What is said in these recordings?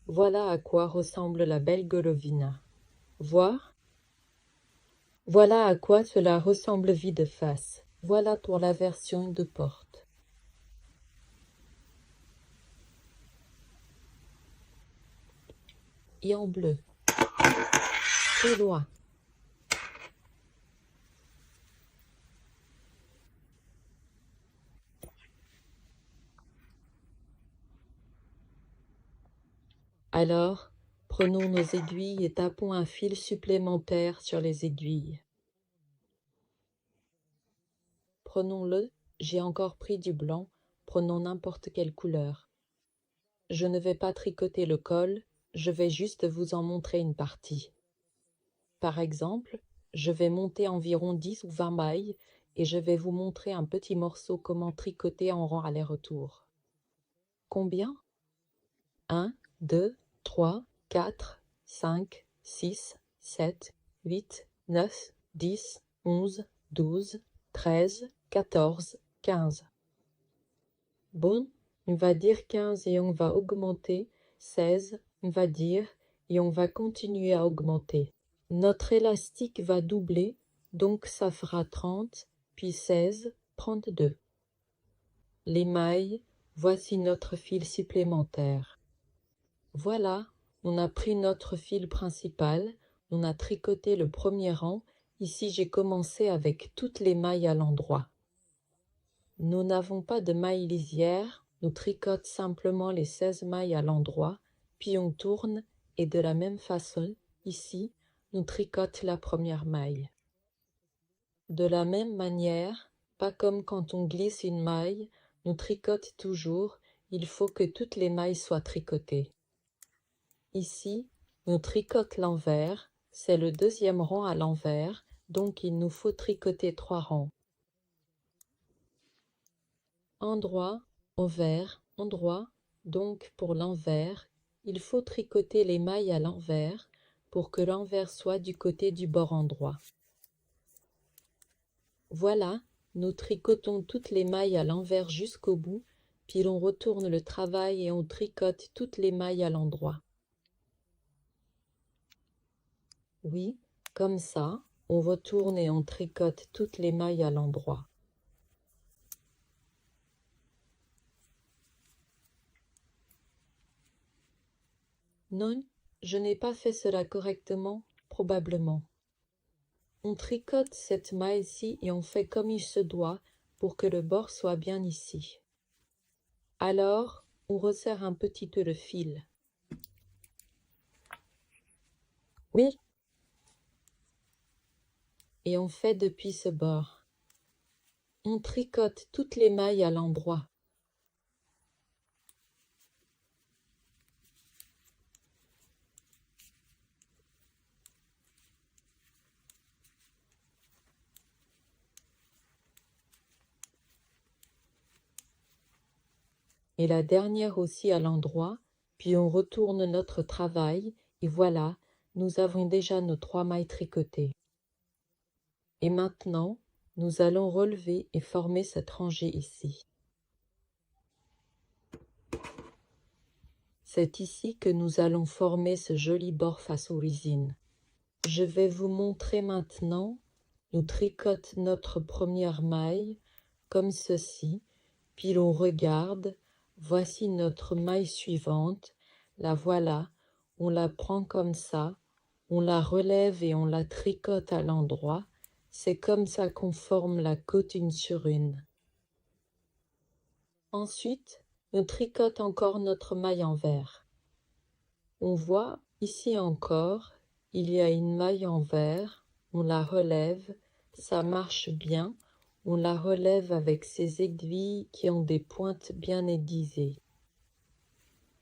Voilà à quoi ressemble la belle Golovina. Voir? Voilà à quoi cela ressemble vue de face. Voilà pour la version de porte. Et en bleu. Très loin. Alors, prenons nos aiguilles et tapons un fil supplémentaire sur les aiguilles. Prenons-le, j'ai encore pris du blanc, prenons n'importe quelle couleur. Je ne vais pas tricoter le col, je vais juste vous en montrer une partie. Par exemple, je vais monter environ 10 ou 20 mailles et je vais vous montrer un petit morceau comment tricoter en rang aller-retour. Combien? 1, 2, 3, 4, 5, 6, 7, 8, 9, 10, 11, 12, 13, 14, 15. Bon, on va dire 15 et on va augmenter, 16, on va dire, et on va continuer à augmenter. Notre élastique va doubler, donc ça fera 30, puis 16, 32. Les mailles, voici notre fil supplémentaire. Voilà, on a pris notre fil principal, on a tricoté le premier rang, ici j'ai commencé avec toutes les mailles à l'endroit. Nous n'avons pas de mailles lisières, nous tricote simplement les 16 mailles à l'endroit, puis on tourne et de la même façon, ici, nous tricote la première maille. De la même manière, pas comme quand on glisse une maille, nous tricote toujours, il faut que toutes les mailles soient tricotées. Ici, nous tricote l'envers, c'est le deuxième rang à l'envers, donc il nous faut tricoter 3 rangs. Endroit, envers, endroit, donc pour l'envers, il faut tricoter les mailles à l'envers pour que l'envers soit du côté du bord endroit. Voilà, nous tricotons toutes les mailles à l'envers jusqu'au bout, puis l'on retourne le travail et on tricote toutes les mailles à l'endroit. Oui, comme ça, on retourne et on tricote toutes les mailles à l'endroit. Non, je n'ai pas fait cela correctement, probablement. On tricote cette maille-ci et on fait comme il se doit pour que le bord soit bien ici. Alors, on resserre un petit peu le fil. Oui. Et on fait depuis ce bord. On tricote toutes les mailles à l'endroit. Et la dernière aussi à l'endroit, puis on retourne notre travail, et voilà, nous avons déjà nos 3 mailles tricotées. Et maintenant, nous allons relever et former cette rangée ici. C'est ici que nous allons former ce joli bord face aux résines. Je vais vous montrer maintenant, nous tricote notre première maille, comme ceci, puis l'on regarde, voici notre maille suivante, la voilà, on la prend comme ça, on la relève et on la tricote à l'endroit, c'est comme ça qu'on forme la côte une sur une. Ensuite, on tricote encore notre maille envers. On voit ici encore, il y a une maille envers, on la relève, ça marche bien, on la relève avec ces aiguilles qui ont des pointes bien aiguisées.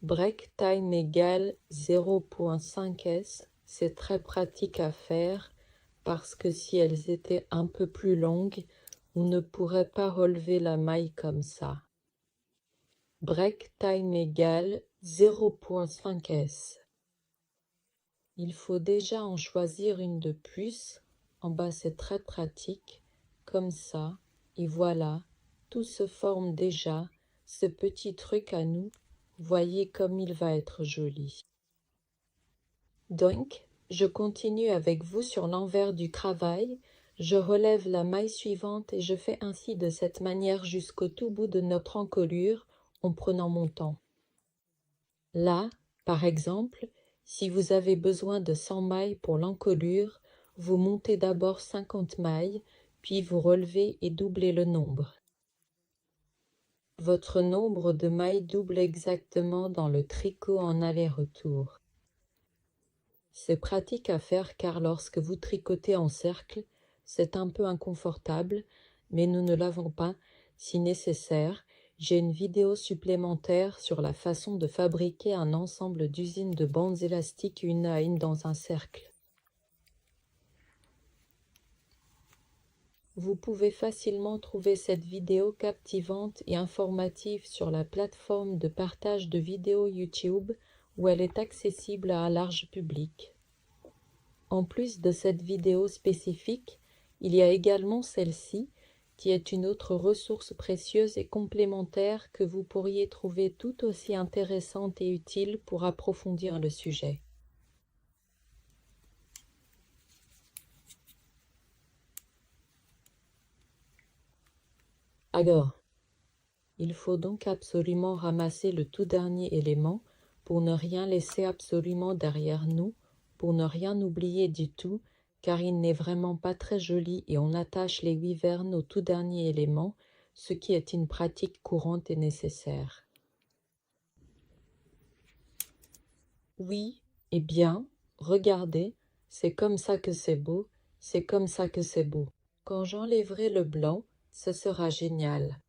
Break time égale 0.5 s, c'est très pratique à faire parce que si elles étaient un peu plus longues, on ne pourrait pas relever la maille comme ça. Break time égale 0.5 s. Il faut déjà en choisir une de plus. En bas, c'est très pratique. Comme ça. Et voilà, tout se forme déjà. Ce petit truc à nous, voyez comme il va être joli. Donc, je continue avec vous sur l'envers du travail, je relève la maille suivante et je fais ainsi de cette manière jusqu'au tout bout de notre encolure en prenant mon temps. Là, par exemple, si vous avez besoin de 100 mailles pour l'encolure, vous montez d'abord 50 mailles, puis vous relevez et doublez le nombre. Votre nombre de mailles double exactement dans le tricot en aller-retour. C'est pratique à faire car lorsque vous tricotez en cercle, c'est un peu inconfortable, mais nous ne l'avons pas. Si nécessaire, j'ai une vidéo supplémentaire sur la façon de fabriquer un ensemble d'usines de bandes élastiques une à une dans un cercle. Vous pouvez facilement trouver cette vidéo captivante et informative sur la plateforme de partage de vidéos YouTube où elle est accessible à un large public. En plus de cette vidéo spécifique, il y a également celle-ci, qui est une autre ressource précieuse et complémentaire que vous pourriez trouver tout aussi intéressante et utile pour approfondir le sujet. Alors, il faut donc absolument ramasser le tout dernier élément pour ne rien laisser absolument derrière nous, pour ne rien oublier du tout, car il n'est vraiment pas très joli et on attache les wivernes au tout dernier élément, ce qui est une pratique courante et nécessaire. Oui, eh bien, regardez, c'est comme ça que c'est beau, c'est comme ça que c'est beau. Quand j'enlèverai le blanc, ce sera génial.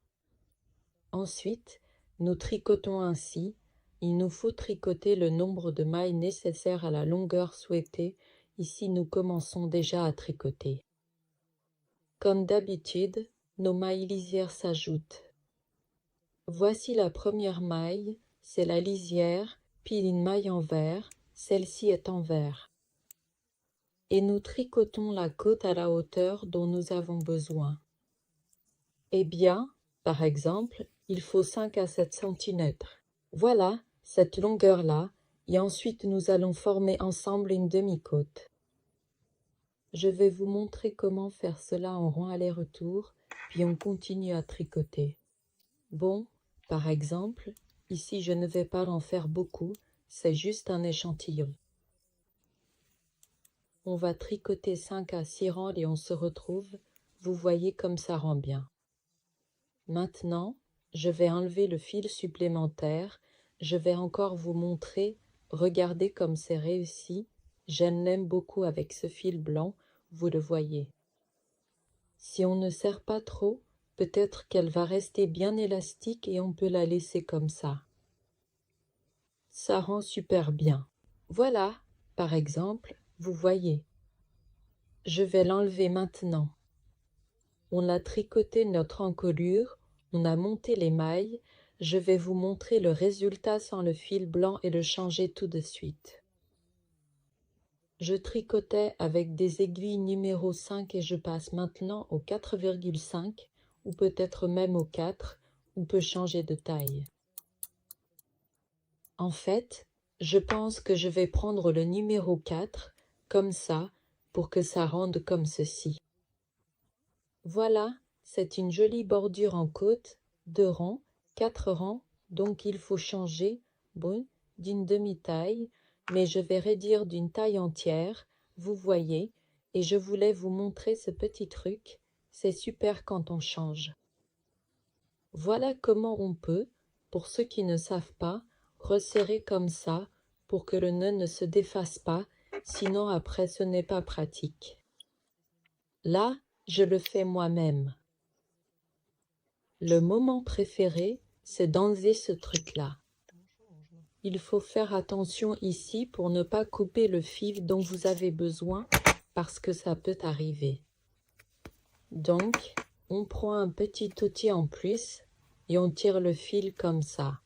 Ensuite, nous tricotons ainsi. Il nous faut tricoter le nombre de mailles nécessaires à la longueur souhaitée. Ici, nous commençons déjà à tricoter. Comme d'habitude, nos mailles lisières s'ajoutent. Voici la première maille, c'est la lisière, puis une maille en vert, celle-ci est en vert. Et nous tricotons la côte à la hauteur dont nous avons besoin. Eh bien, par exemple, il faut 5 à 7 cm. Voilà, cette longueur-là, et ensuite nous allons former ensemble une demi-côte. Je vais vous montrer comment faire cela en rond aller-retour, puis on continue à tricoter. Bon, par exemple, ici je ne vais pas en faire beaucoup, c'est juste un échantillon. On va tricoter 5 à 6 rangs et on se retrouve, vous voyez comme ça rend bien. Maintenant, je vais enlever le fil supplémentaire, je vais encore vous montrer, regardez comme c'est réussi, je l'aime beaucoup avec ce fil blanc, vous le voyez. Si on ne serre pas trop, peut-être qu'elle va rester bien élastique et on peut la laisser comme ça. Ça rend super bien. Voilà, par exemple, vous voyez. Je vais l'enlever maintenant. On a tricoté notre encolure, on a monté les mailles, je vais vous montrer le résultat sans le fil blanc et le changer tout de suite. Je tricotais avec des aiguilles numéro 5 et je passe maintenant au 4,5 ou peut-être même au 4, on peut changer de taille. En fait, je pense que je vais prendre le numéro 4, comme ça, pour que ça rende comme ceci. Voilà, c'est une jolie bordure en côte, 2 rangs, 4 rangs, donc il faut changer, bon, d'une demi-taille, mais je vais réduire d'une taille entière, vous voyez, et je voulais vous montrer ce petit truc, c'est super quand on change. Voilà comment on peut, pour ceux qui ne savent pas, resserrer comme ça, pour que le nœud ne se défasse pas, sinon après ce n'est pas pratique. Là, je le fais moi-même. Le moment préféré, c'est d'enlever ce truc-là. Il faut faire attention ici pour ne pas couper le fil dont vous avez besoin parce que ça peut arriver. Donc, on prend un petit outil en plus et on tire le fil comme ça.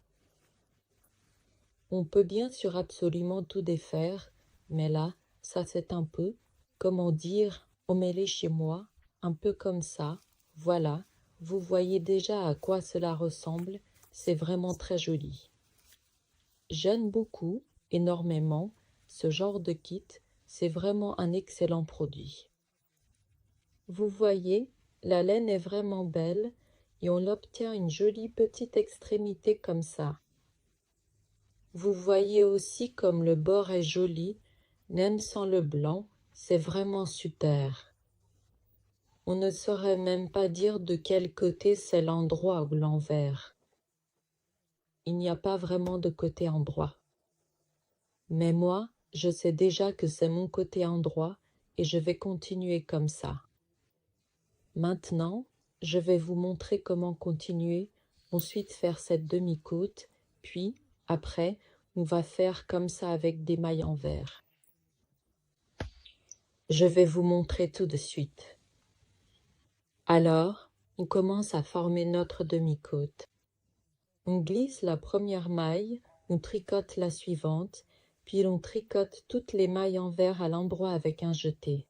On peut bien sûr absolument tout défaire, mais là, ça c'est un peu, comment dire, emmêlé chez moi, un peu comme ça, voilà. Vous voyez déjà à quoi cela ressemble, c'est vraiment très joli. J'aime beaucoup, énormément, ce genre de kit, c'est vraiment un excellent produit. Vous voyez, la laine est vraiment belle et on obtient une jolie petite extrémité comme ça. Vous voyez aussi comme le bord est joli, même sans le blanc, c'est vraiment super. On ne saurait même pas dire de quel côté c'est l'endroit ou l'envers. Il n'y a pas vraiment de côté endroit. Mais moi, je sais déjà que c'est mon côté endroit et je vais continuer comme ça. Maintenant, je vais vous montrer comment continuer, ensuite faire cette demi-côte, puis, après, on va faire comme ça avec des mailles envers. Je vais vous montrer tout de suite. Alors, on commence à former notre demi-côte. On glisse la première maille, on tricote la suivante, puis on tricote toutes les mailles envers à l'endroit avec un jeté.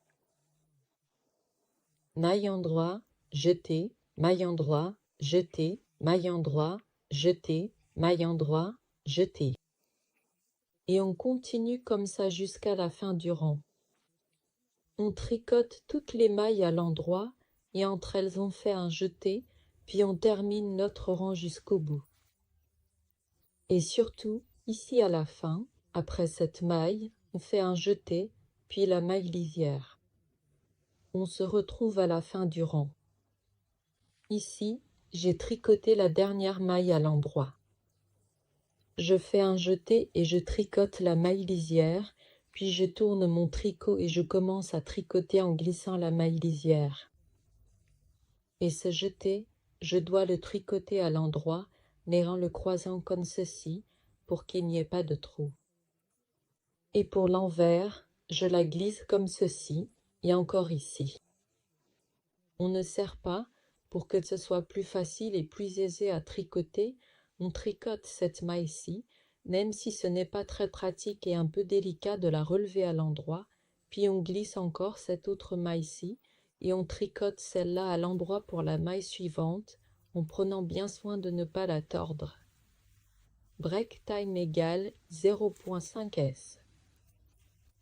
Maille endroit, jeté, maille endroit, jeté, maille endroit, jeté, maille endroit, jeté. Et on continue comme ça jusqu'à la fin du rang. On tricote toutes les mailles à l'endroit et entre elles on fait un jeté, puis on termine notre rang jusqu'au bout. Et surtout, ici à la fin, après cette maille, on fait un jeté, puis la maille lisière. On se retrouve à la fin du rang. Ici, j'ai tricoté la dernière maille à l'endroit. Je fais un jeté et je tricote la maille lisière, puis je tourne mon tricot et je commence à tricoter en glissant la maille lisière. Et ce jeté, je dois le tricoter à l'endroit, mais en le croisant comme ceci, pour qu'il n'y ait pas de trou. Et pour l'envers, je la glisse comme ceci, et encore ici. On ne serre pas, pour que ce soit plus facile et plus aisé à tricoter, on tricote cette maille-ci, même si ce n'est pas très pratique et un peu délicat de la relever à l'endroit, puis on glisse encore cette autre maille-ci, et on tricote celle-là à l'endroit pour la maille suivante, en prenant bien soin de ne pas la tordre. Break time égale 0,5 s.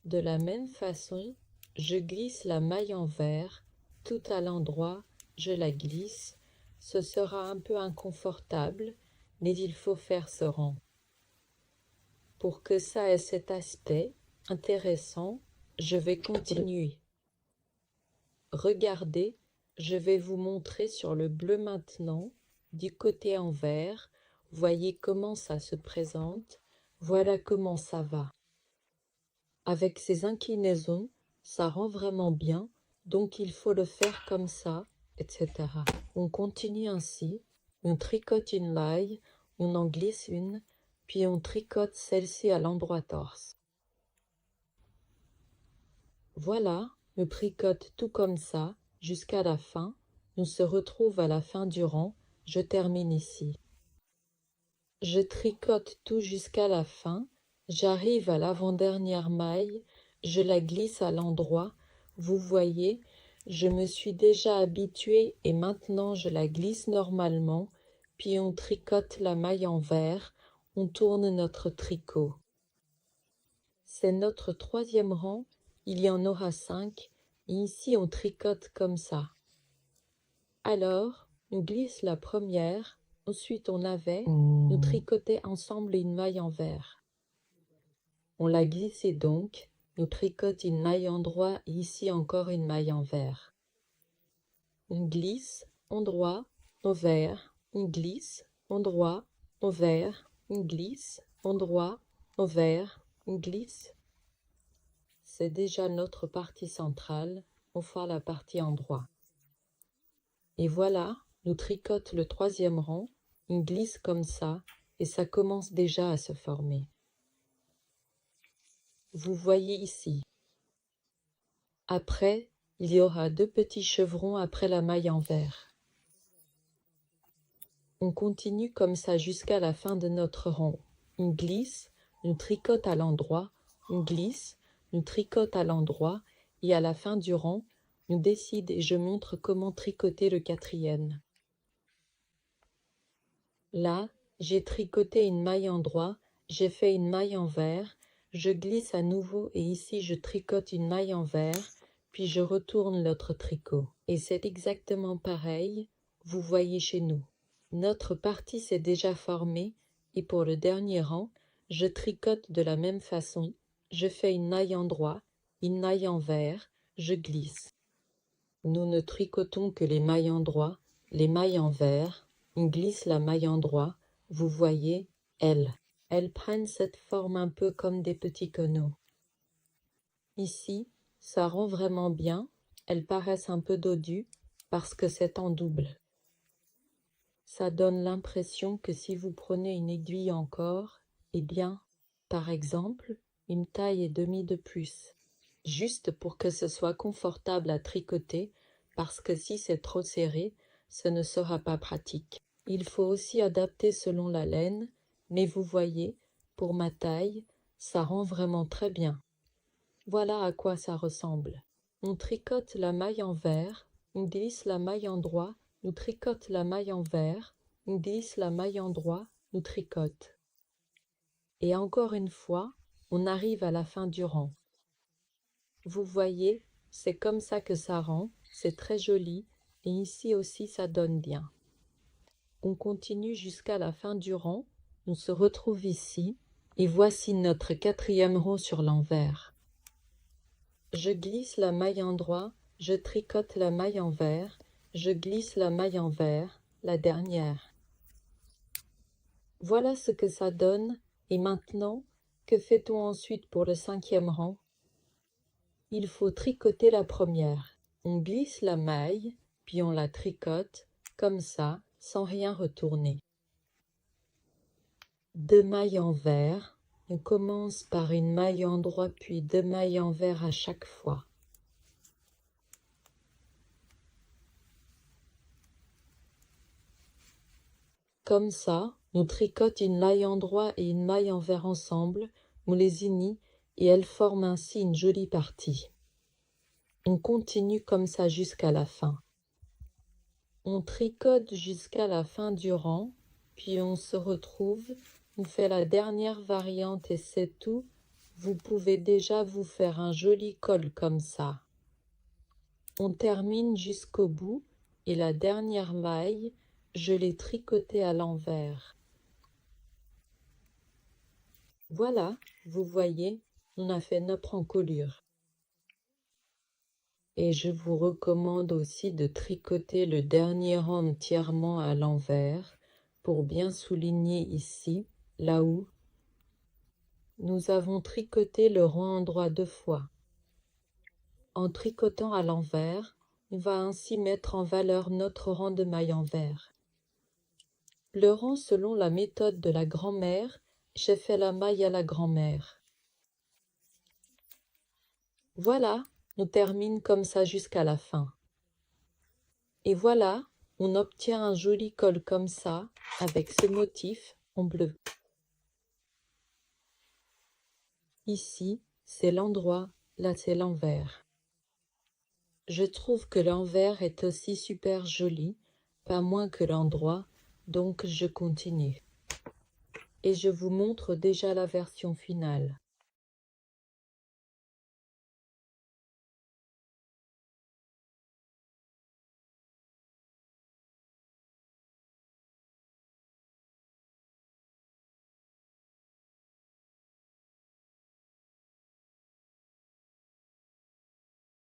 De la même façon, je glisse la maille envers, tout à l'endroit, je la glisse. Ce sera un peu inconfortable, mais il faut faire ce rang. Pour que ça ait cet aspect intéressant, je vais continuer. Regardez, je vais vous montrer sur le bleu maintenant, du côté envers. Voyez comment ça se présente, voilà comment ça va. Avec ces inclinaisons, ça rend vraiment bien, donc il faut le faire comme ça, etc. On continue ainsi, on tricote une maille, on en glisse une, puis on tricote celle-ci à l'endroit torse. Voilà, on tricote tout comme ça, jusqu'à la fin, on se retrouve à la fin du rang, je termine ici. Je tricote tout jusqu'à la fin, j'arrive à l'avant-dernière maille, je la glisse à l'endroit, vous voyez, je me suis déjà habituée et maintenant je la glisse normalement, puis on tricote la maille envers, on tourne notre tricot. C'est notre troisième rang, il y en aura 5, et ici on tricote comme ça. Alors, on glisse la première, ensuite on avait, nous tricotait ensemble une maille envers. On l'a glissé donc, nous tricote une maille endroit et ici encore une maille envers. On glisse, endroit, envers, on glisse, endroit, envers, on glisse, endroit, envers, on glisse. C'est déjà notre partie centrale, on fait la partie endroit. Et voilà, nous tricote le troisième rang, on glisse comme ça, et ça commence déjà à se former. Vous voyez ici. Après, il y aura 2 petits chevrons après la maille envers. On continue comme ça jusqu'à la fin de notre rang. On glisse, on tricote à l'endroit, on glisse, on tricote à l'endroit, et à la fin du rang, on décide et je montre comment tricoter le quatrième. Là, j'ai tricoté une maille endroit, j'ai fait une maille envers, Je glisse à nouveau et ici je tricote une maille envers, puis je retourne l'autre tricot. Et c'est exactement pareil, vous voyez chez nous. Notre partie s'est déjà formée et pour le dernier rang, je tricote de la même façon. Je fais une maille endroit, une maille envers, je glisse. Nous ne tricotons que les mailles endroit, les mailles envers, on glisse la maille endroit, vous voyez, elles prennent cette forme un peu comme des petits canaux. Ici, ça rend vraiment bien, elles paraissent un peu dodues parce que c'est en double. Ça donne l'impression que si vous prenez une aiguille encore, eh bien, par exemple, une taille et demie de plus, juste pour que ce soit confortable à tricoter, parce que si c'est trop serré, ce ne sera pas pratique. Il faut aussi adapter selon la laine, mais vous voyez, pour ma taille, ça rend vraiment très bien. Voilà à quoi ça ressemble. On tricote la maille envers, on glisse la maille endroit, nous tricote la maille envers, on glisse la maille endroit, nous tricote. Et encore une fois, on arrive à la fin du rang. Vous voyez, c'est comme ça que ça rend, c'est très joli, et ici aussi ça donne bien. On continue jusqu'à la fin du rang, on se retrouve ici, et voici notre 4e rang sur l'envers. Je glisse la maille endroit, je tricote la maille envers, je glisse la maille envers, la dernière. Voilà ce que ça donne, et maintenant, que fait-on ensuite pour le 5e rang? Il faut tricoter la première. On glisse la maille, puis on la tricote, comme ça, sans rien retourner. 2 mailles envers, on commence par une maille endroit puis 2 mailles envers à chaque fois. Comme ça, on tricote une maille endroit et une maille envers ensemble, on les unit et elles forment ainsi une jolie partie. On continue comme ça jusqu'à la fin. On tricote jusqu'à la fin du rang, puis on se retrouve, on fait la dernière variante et c'est tout. Vous pouvez déjà vous faire un joli col comme ça. On termine jusqu'au bout et la dernière maille, je l'ai tricotée à l'envers. Voilà, vous voyez, on a fait notre encolure. Et je vous recommande aussi de tricoter le dernier rang entièrement à l'envers pour bien souligner ici, là où nous avons tricoté le rang endroit 2 fois. En tricotant à l'envers, on va ainsi mettre en valeur notre rang de mailles envers. Le rang selon la méthode de la grand-mère, j'ai fait la maille à la grand-mère. Voilà, on termine comme ça jusqu'à la fin. Et voilà, on obtient un joli col comme ça, avec ce motif en bleu. Ici, c'est l'endroit, là c'est l'envers. Je trouve que l'envers est aussi super joli, pas moins que l'endroit, donc je continue. Et je vous montre déjà la version finale.